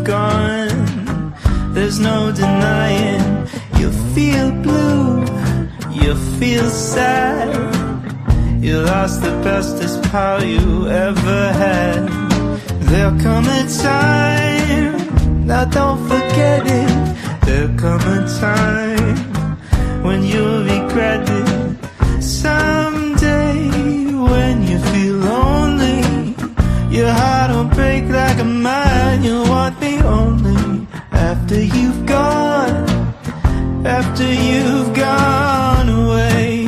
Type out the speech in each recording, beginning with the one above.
gone, there's no denying. You feel blue, you feel sad. You lost the bestest pal you ever had. There'll come a time, now don't forget it. There'll come a time when you'll regret it. Someday when you feel lonely, your heart will break like a mine. You'll want me only after you've gone, after you've gone away.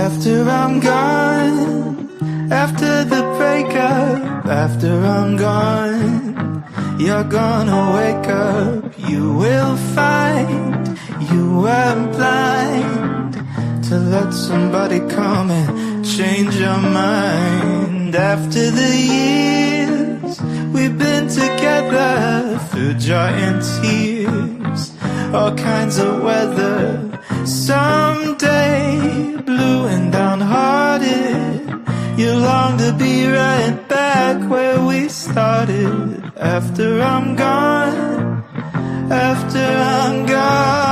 After I'm gone, after the breakup, after I'm gone, you're gonna wake up. You will find you were blind to let somebody come and change your mind. After the years we've been together, through joy and tears, all kinds of weather. Someday, blue and downhearted, you long to be right back where we started. After I'm gone, after I'm gone.